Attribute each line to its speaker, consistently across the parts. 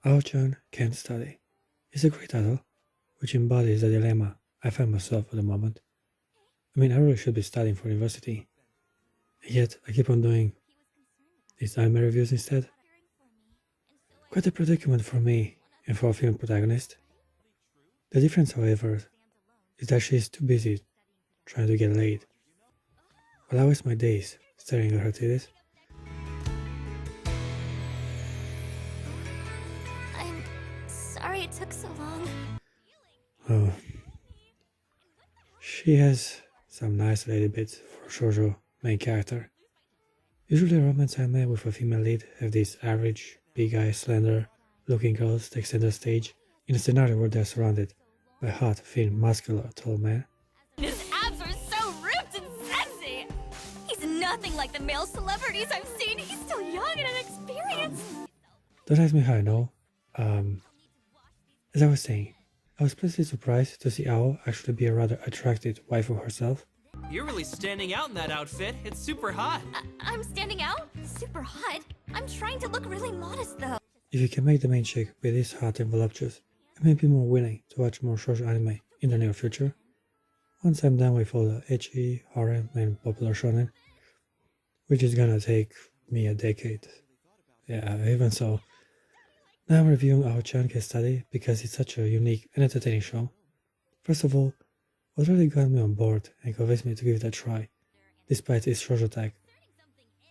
Speaker 1: Ao-chan can't study. It's a great title, which embodies the dilemma I find myself at the moment. I mean, I really should be studying for university, and yet I keep on doing these anime reviews instead. Quite a predicament for me and for a film protagonist. The difference, however, is that she is too busy trying to get laid, while I waste my days staring at her titties.
Speaker 2: I'm sorry it took so long.
Speaker 1: Oh, she has some nice lady bits for shoujo main character. Usually romance anime with a female lead have these average, big-eyed, slender-looking girls take center stage in a scenario where they're surrounded by hot, thin, muscular, tall men.
Speaker 2: His abs are so ripped and sexy! He's nothing like the male celebrities I've seen. He's still young and inexperienced.
Speaker 1: Don't ask me how I know. As I was saying, I was pleasantly surprised to see Ao actually be a rather attractive waifu herself.
Speaker 3: You're really standing out in that outfit. It's super hot.
Speaker 2: I'm standing out? Super hot? I'm trying to look really modest, though.
Speaker 1: If you can make the main chick be this hot and voluptuous, I may be more willing to watch more shoujo anime in the near future. Once I'm done with all the ecchi, harem, and popular shonen, which is gonna take me a decade. Yeah, even so. Now I'm reviewing Ao-chan case study because it's such a unique and entertaining show. First of all, what really got me on board and convinced me to give it a try, despite its shoujo tag,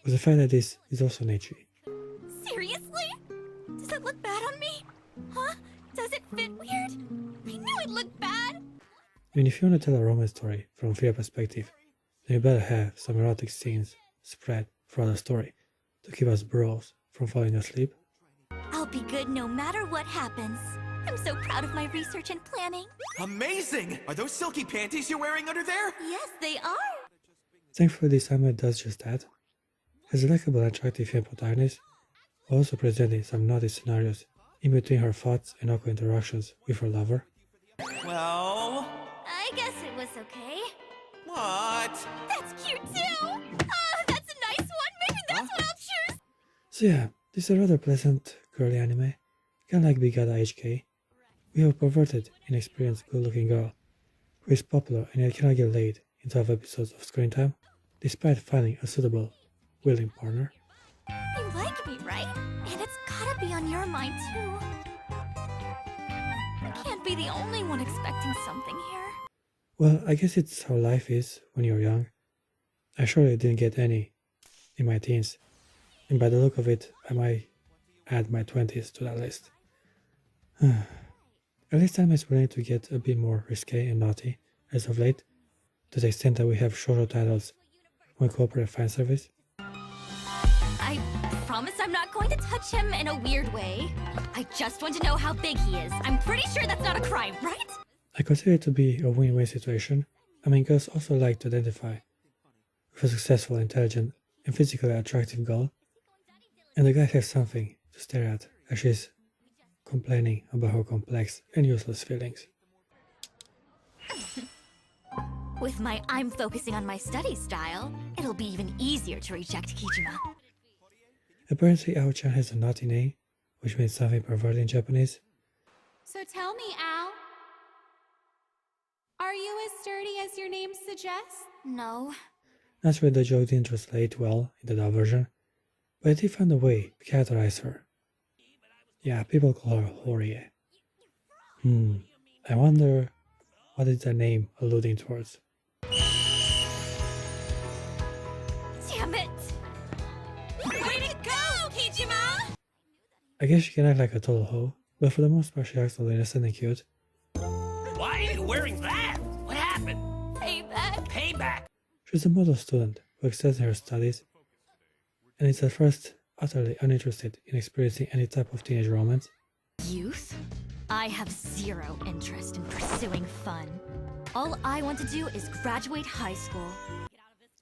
Speaker 1: was the fact that this is also an ecchi.
Speaker 2: Seriously? Does it look bad on me? Huh? Does it fit weird? I knew it looked bad!
Speaker 1: I mean, if you want to tell a romance story from a female perspective, then you better have some erotic scenes spread throughout the story to keep us bros from falling asleep.
Speaker 2: I'll be good no matter what happens. I'm so proud of my research and planning.
Speaker 3: Amazing! Are those silky panties you're wearing under there?
Speaker 2: Yes, they are.
Speaker 1: Thankfully, this anime does just that. As a likable and attractive female protagonist, while also presenting some naughty scenarios in between her thoughts and awkward interactions with her lover.
Speaker 3: Well...
Speaker 2: I guess it was okay.
Speaker 3: What?
Speaker 2: That's cute too! Oh, that's a nice one! Maybe that's what I'll choose!
Speaker 1: So yeah, this is a rather pleasant, girly anime, kinda like Big Gata HK. We have a perverted, inexperienced, good-looking girl who is popular and yet cannot get laid in 12 episodes of screen time, despite finding a suitable, willing partner.
Speaker 2: You like me, right? And it's gotta be on your mind too. I can't be the only one expecting something here.
Speaker 1: Well, I guess it's how life is when you're young. I surely didn't get any in my teens, and by the look of it, I might add my 20s to that list. At least I'm willing to get a bit more risque and naughty as of late, to the extent that we have shoujo titles when corporate fan service.
Speaker 2: I promise I'm not going to touch him in a weird way. I just want to know how big he is. I'm pretty sure that's not a crime, right?
Speaker 1: I consider it to be a win-win situation. I mean, girls also like to identify with a successful, intelligent, and physically attractive girl, and the guy has something to stare at as she's complaining about her complex and useless feelings.
Speaker 2: With my I'm focusing on my study style, it'll be even easier to reject Kijima.
Speaker 1: Apparently, Ao-chan has a naughty name, which means something perverted in Japanese.
Speaker 4: So tell me, Al, are you as sturdy as your name suggests?
Speaker 2: No.
Speaker 1: Naturally, the joke didn't translate well in the dub version, but I did find a way to characterize her. Yeah, people call her Horie. I wonder what is that name alluding towards.
Speaker 2: Damn it! Way to go, Kijima!
Speaker 1: I guess she can act like a total hoe, but for the most part she acts all innocent and cute.
Speaker 3: Why are you wearing that? What happened?
Speaker 2: Payback.
Speaker 3: Payback!
Speaker 1: She's a model student who excels in her studies, and is at first utterly uninterested in experiencing any type of teenage romance.
Speaker 2: Youth? I have zero interest in pursuing fun. All I want to do is graduate high school.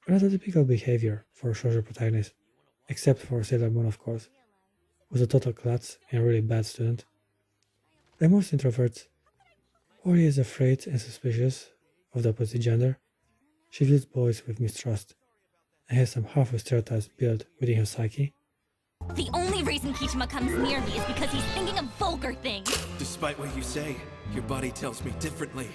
Speaker 1: Rather typical behavior for a shoujo protagonist, except for Sailor Moon of course, who's a total klutz and a really bad student. Like most introverts, Ori is afraid and suspicious of the opposite gender. She views boys with mistrust, and has some harmful stereotypes built within her psyche.
Speaker 2: The only reason Kichima comes near me is because he's thinking of vulgar things.
Speaker 5: Despite what you say, your body tells me differently.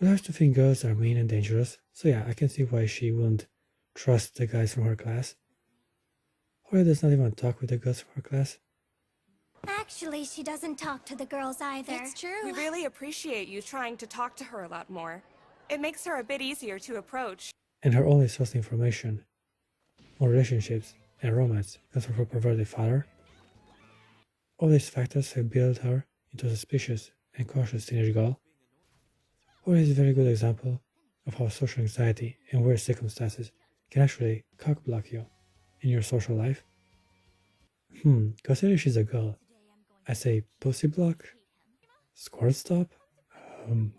Speaker 1: We have to think girls are mean and dangerous, so yeah, I can see why she wouldn't trust the guys from her class. Horia does not even talk with the girls from her class.
Speaker 2: Actually, she doesn't talk to the girls either.
Speaker 4: It's true.
Speaker 6: We really appreciate you trying to talk to her a lot more. It makes her a bit easier to approach.
Speaker 1: And her only source of information on relationships and romance comes from her perverted father. All these factors have built her into a suspicious and cautious teenage girl. Horia is a very good example of how social anxiety and weird circumstances can actually cock-block you in your social life. Considering she's a girl, I say pussy block? Squirt stop?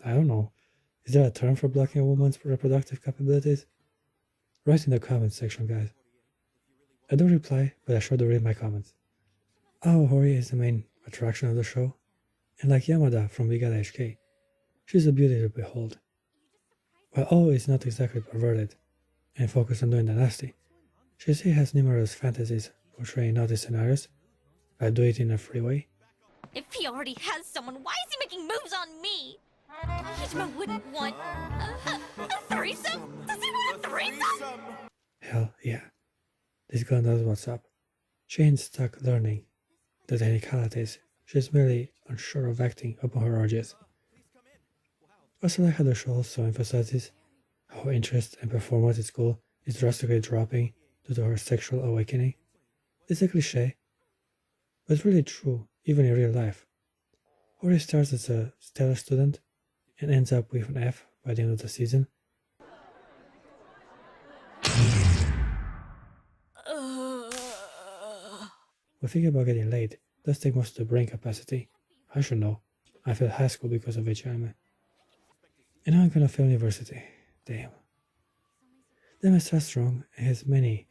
Speaker 1: I don't know. Is there a term for blocking a woman's reproductive capabilities? Write in the comments section, guys. I don't reply, but I sure do read my comments. Ao Horia is the main attraction of the show, and like Yamada from We Got HK, she's a beauty to behold. While Ao is not exactly perverted and focused on doing the nasty, she still has numerous fantasies portraying naughty scenarios, but do it in a free way.
Speaker 2: If he already has someone, why is he making moves on me? Kichima wouldn't want a threesome? Does he want a threesome?
Speaker 1: Hell yeah. This girl knows what's up. She ain't stuck learning the technicalities. She's merely unsure of acting upon her urges. Also like how the show also emphasizes how interest and performance at school is drastically dropping due to her sexual awakening. It's a cliche, but it's really true even in real life. Horia starts as a stellar student and ends up with an F by the end of the season. When thinking about getting laid does take most of the brain capacity. I should know. I failed high school because of HMA. And now I'm gonna fail university. Damn. The MS is strong and has many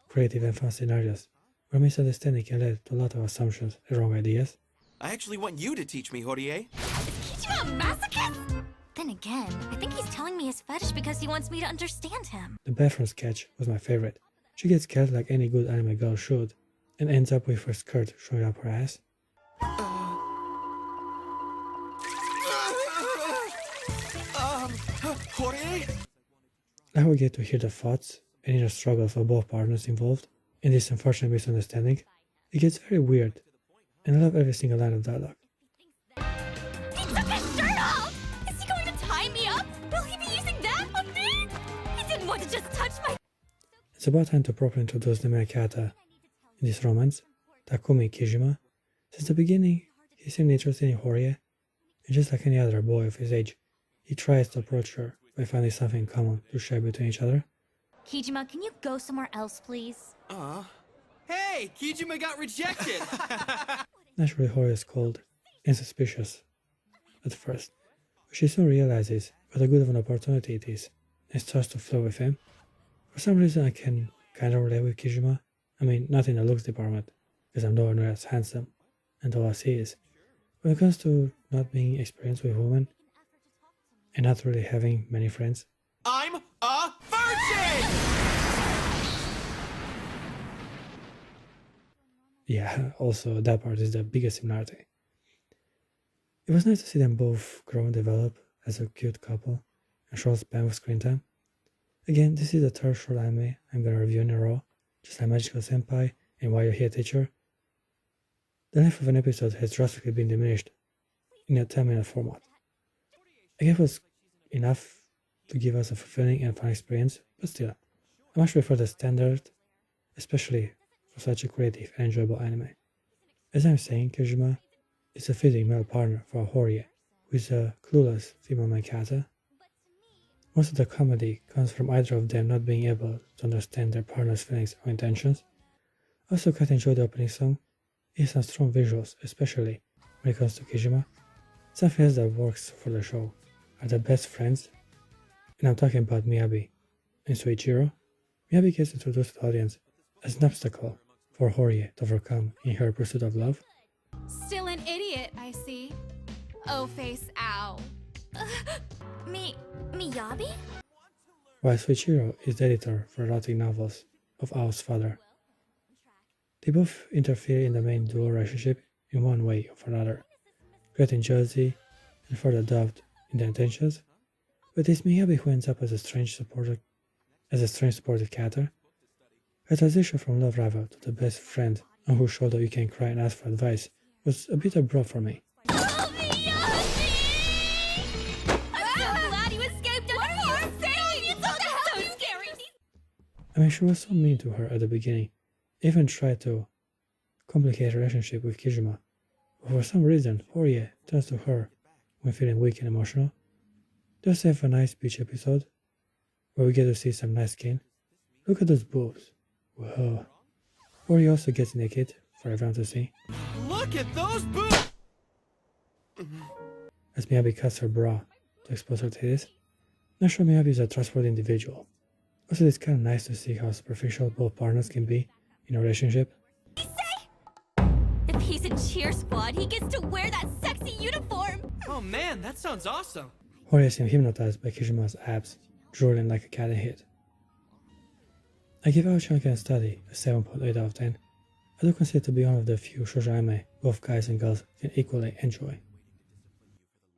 Speaker 1: creative and fun scenarios where misunderstanding can lead to a lot of assumptions and wrong ideas.
Speaker 5: I actually want you to teach me, Horie.
Speaker 2: Is Kichima a masochist? Then again, I think he's telling me his fetish because he wants me to understand him.
Speaker 1: The bathroom sketch was my favorite. She gets scared like any good anime girl should, and ends up with her skirt showing up her ass.
Speaker 5: Horie?
Speaker 1: Now we get to hear the thoughts and inner struggles of both partners involved in this unfortunate misunderstanding. It gets very weird, and I love every single line of dialogue.
Speaker 2: He took his shirt off! Is he going to tie me up? Will he be using that on me? He didn't want to just touch my...
Speaker 1: It's about time to properly introduce the main character in this romance, Takumi Kijima. Since the beginning, he seemed interested in Horie, and just like any other boy of his age, he tries to approach her by finding something in common to share between each other.
Speaker 2: Kijima, can you go somewhere else, please?
Speaker 5: Hey, Kijima got rejected!
Speaker 1: Naturally, Horie is cold and suspicious at first, but she soon realizes what a good of an opportunity it is and starts to flirt with him. For some reason, I can kind of relate with Kijima. I mean, not in the looks department, because I'm nowhere near as handsome and tall as he is. When it comes to not being experienced with women and not really having many friends,
Speaker 5: I'm a virgin!
Speaker 1: yeah, also that part is the biggest similarity. It was nice to see them both grow and develop as a cute couple and short span of screen time. Again, this is the third short anime I'm gonna review in a row, just like Magical Senpai and Why You're Here Teacher. The length of an episode has drastically been diminished in a 10-minute format. I guess it was enough to give us a fulfilling and fun experience, but still, I much prefer the standard, especially for such a creative and enjoyable anime. As I'm saying, Kijima is a fitting male partner for Horie, who is a clueless female main character. Most of the comedy comes from either of them not being able to understand their partner's feelings or intentions. I also quite enjoy the opening song. It has some strong visuals, especially when it comes to Kijima. Something else that works for the show are the best friends, and I'm talking about Miyabi and Soichiro. Miyabi gets introduced to the audience as an obstacle for Horie to overcome in her pursuit of love.
Speaker 4: Still an idiot, I see. Oh, face, ow.
Speaker 2: Miyabi?
Speaker 1: While Soichiro is the editor for erotic novels of Ao's father. They both interfere in the main dual relationship in one way or another, creating jealousy and further doubt in their intentions. But it's Miyabi who ends up as a strange supportive character. Her transition from love rival to the best friend on whose shoulder you can cry and ask for advice was a bit abrupt for me.
Speaker 2: Oh, Miyoshi! I'm so glad you escaped. What are you saying? It's so scary.
Speaker 1: I mean, she was so mean to her at the beginning, even tried to complicate her relationship with Kijima, but for some reason, Horie turns to her when feeling weak and emotional. They also have a nice beach episode, where we get to see some nice skin. Look at those boobs. Whoa. Horie also gets naked for everyone to see,
Speaker 5: Look at those boobs!
Speaker 1: as Miyabi cuts her bra to expose her titties. Not sure Miyabi is a trustworthy individual. Also, it's kind of nice to see how superficial both partners can be in a relationship.
Speaker 2: If he's in cheer squad, he gets to wear that sexy uniform.
Speaker 5: Oh man, that sounds awesome.
Speaker 1: Horie seems hypnotized by Kishima's abs, drooling like a cat in heat. I give Ouchankan Study a 7.8 out of 10. I do consider it to be one of the few shoujo anime both guys and girls can equally enjoy.